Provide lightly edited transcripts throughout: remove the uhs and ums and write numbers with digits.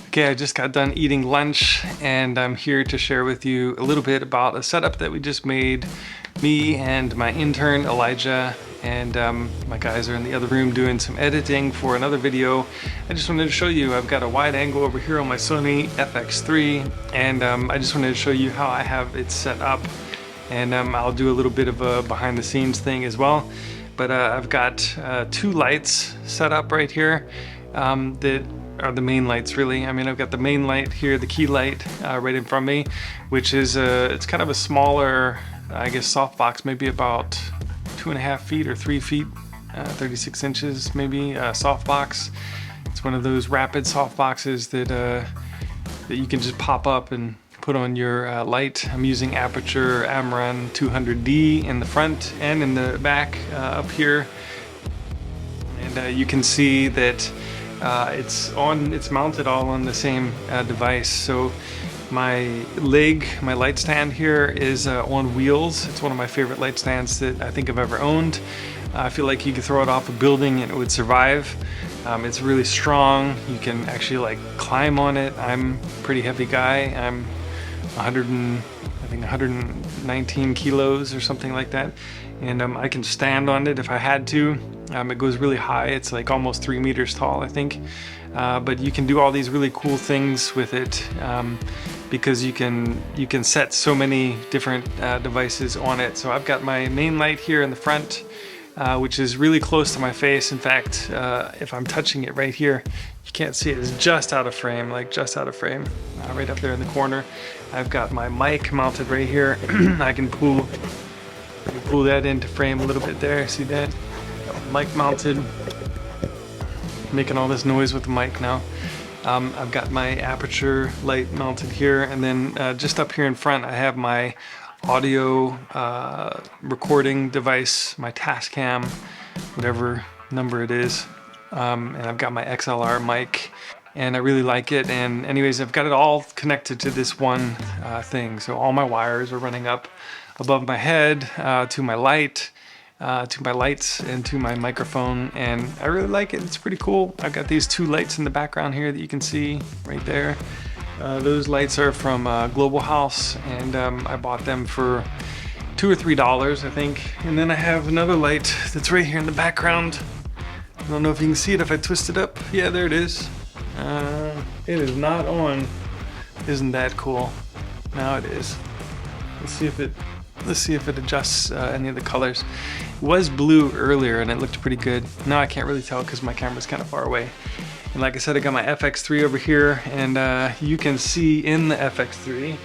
Okay, I just got done eating lunch and I'm here to share with you a little bit about a setup that we just made. Me and my intern Elijah and my guys are in the other room doing some editing for another video. I just wanted to show you, I've got a wide angle over here on my Sony FX3 and I just wanted to show you how I have it set up, and I'll do a little bit of a behind the scenes thing as well. But I've got two lights set up right here that are the main lights really. I mean, I've got the main light here, the key light right in front of me, which is it's kind of a smaller, I guess, softbox, maybe about 2.5 feet or 3 feet, 36 inches maybe, softbox. It's one of those rapid softboxes that that you can just pop up and put on your light. I'm using Aputure Amaran 200D in the front and in the back up here, and you can see that it's mounted all on the same device. So my light stand here is on wheels. It's one of my favorite light stands that I think I've ever owned. I feel like you could throw it off a building and it would survive. It's really strong. You can actually like climb on it. I'm a pretty heavy guy. I'm 119 kilos or something like that, and I can stand on it if I had to. It goes really high. It's like almost 3 meters tall, I think. But you can do all these really cool things with it because you can set so many different devices on it. So I've got my main light here in the front, which is really close to my face. In fact, if I'm touching it right here, you can't see it. It's just out of frame, like just out of frame, right up there in the corner. I've got my mic mounted right here. I can pull that into frame a little bit there. See that? Got my mic mounted. Making all this noise with the mic now. I've got my Aputure light mounted here, and then just up here in front I have my audio recording device, my Tascam, whatever number it is, and I've got my XLR mic, and I really like it. And anyways, I've got it all connected to this one thing, so all my wires are running up above my head to my light, to my lights, and to my microphone, and I really like it. It's pretty cool. I've got these two lights in the background here that you can see right there. Those lights are from Global House, and I bought them for $2 or $3, I think. And then I have another light that's right here in the background. I don't know if you can see it if I twist it up. Yeah, there it is. It is not on. Isn't that cool? Now it is. Let's see if it adjusts any of the colors. It was blue earlier and it looked pretty good. Now I can't really tell because my camera's kind of far away. And like I said, I got my FX3 over here, and you can see in the FX3,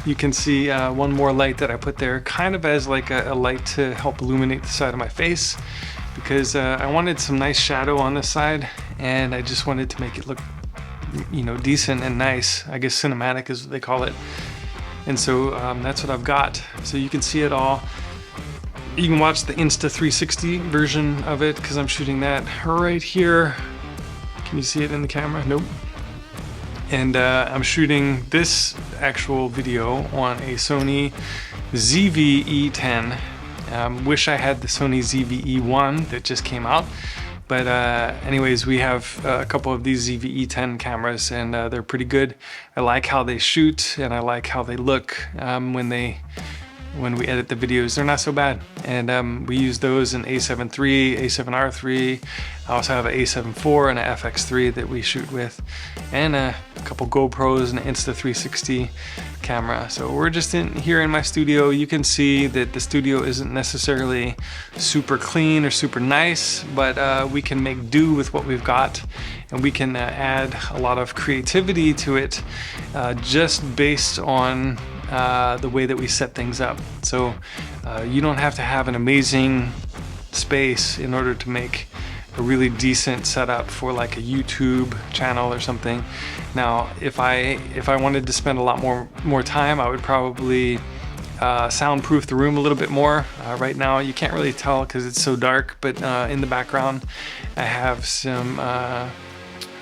you can see one more light that I put there, kind of as like a light to help illuminate the side of my face, because I wanted some nice shadow on this side, and I just wanted to make it look, you know, decent and nice. I guess cinematic is what they call it. And so that's what I've got. So you can see it all. You can watch the Insta360 version of it because I'm shooting that right here. Can you see it in the camera? Nope. And I'm shooting this actual video on a Sony ZV-E10. Wish I had the Sony ZV-E1 that just came out. But anyways, we have a couple of these ZV-E10 cameras, and they're pretty good. I like how they shoot, and I like how they look when we edit the videos. They're not so bad. And we use those in A7 III, A7R III. I also have an A7 IV and an FX3 that we shoot with, and a couple GoPros and an Insta360 camera. So we're just here in my studio. You can see that the studio isn't necessarily super clean or super nice, but we can make do with what we've got, and we can add a lot of creativity to it just based on the way that we set things up. So you don't have to have an amazing space in order to make a really decent setup for like a YouTube channel or something. Now, if I wanted to spend a lot more time, I would probably soundproof the room a little bit more. Right now you can't really tell because it's so dark, but in the background I have some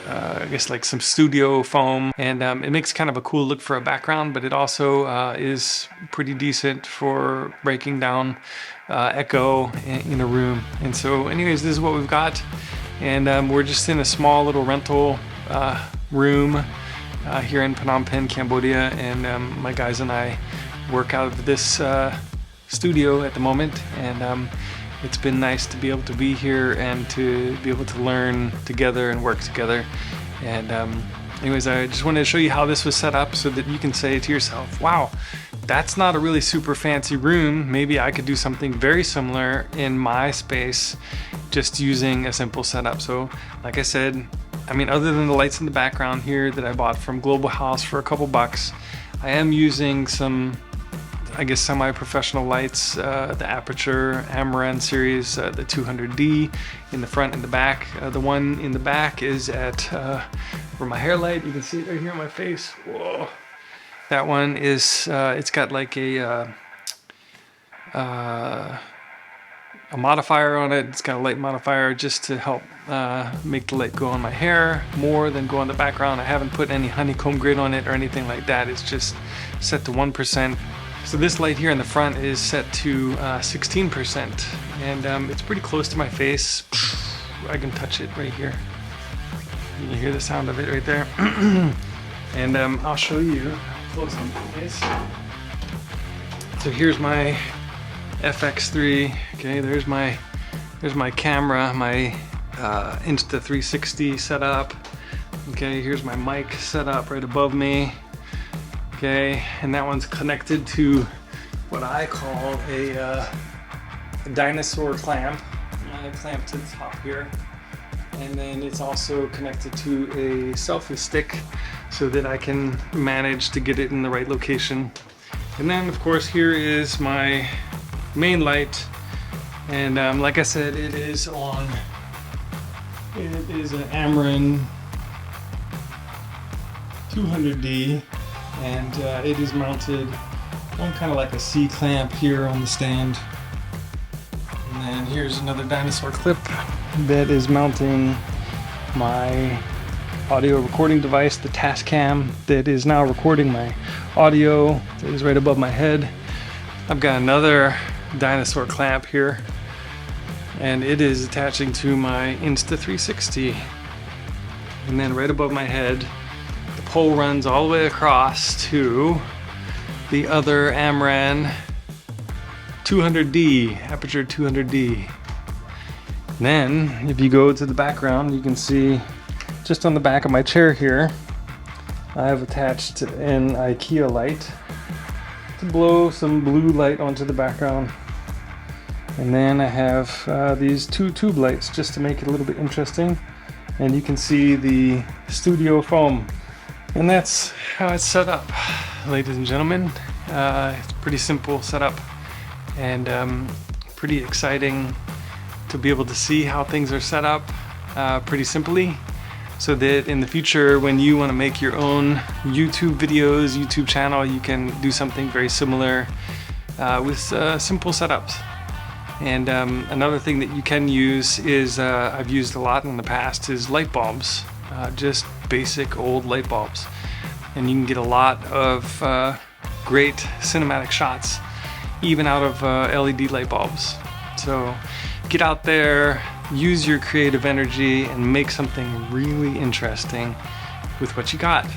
I guess like some studio foam, and it makes kind of a cool look for a background, but it also is pretty decent for breaking down echo in a room. And so anyways, this is what we've got, and we're just in a small little rental room here in Phnom Penh, Cambodia, and my guys and I work out of this studio at the moment, and it's been nice to be able to be here and to be able to learn together and work together. And anyways, I just wanted to show you how this was set up so that you can say to yourself, wow, that's not a really super fancy room. Maybe I could do something very similar in my space just using a simple setup. So like I said, I mean, other than the lights in the background here that I bought from Global House for a couple bucks, I am using some, I guess, semi-professional lights, the Aputure Amaran series, the 200D in the front and the back. The one in the back is at for my hair light. You can see it right here on my face. Whoa. That one is, it's got like a modifier on it. It's got a light modifier just to help make the light go on my hair more than go on the background. I haven't put any honeycomb grid on it or anything like that. It's just set to 1%. So this light here in the front is set to 16%, and it's pretty close to my face. I can touch it right here. You can hear the sound of it right there. And I'll show you how close it is. So here's my FX3. Okay, there's my camera, my Insta360 setup. Okay, here's my mic set up right above me. Okay, and that one's connected to what I call a dinosaur clamp. I clamp to the top here, and then it's also connected to a selfie stick so that I can manage to get it in the right location. And then of course here is my main light, and like I said, it is an Amaran 200D, and it is mounted on kind of like a C-clamp here on the stand. And then here's another dinosaur clip that is mounting my audio recording device, the Tascam, that is now recording my audio. That is right above my head. I've got another dinosaur clamp here, and it is attaching to my Insta360. And then right above my head, the pole runs all the way across to the other Amaran 200D, Aputure 200D. And then if you go to the background, you can see just on the back of my chair here, I have attached an IKEA light to blow some blue light onto the background. And then I have these two tube lights just to make it a little bit interesting. And you can see the studio foam. And that's how it's set up, ladies and gentlemen. It's a pretty simple setup, and pretty exciting to be able to see how things are set up pretty simply, so that in the future when you want to make your own YouTube videos, YouTube channel, you can do something very similar with simple setups. And another thing that you can use is, I've used a lot in the past, is light bulbs. Just basic old light bulbs. And you can get a lot of great cinematic shots, even out of LED light bulbs. So get out there, use your creative energy, and make something really interesting with what you got.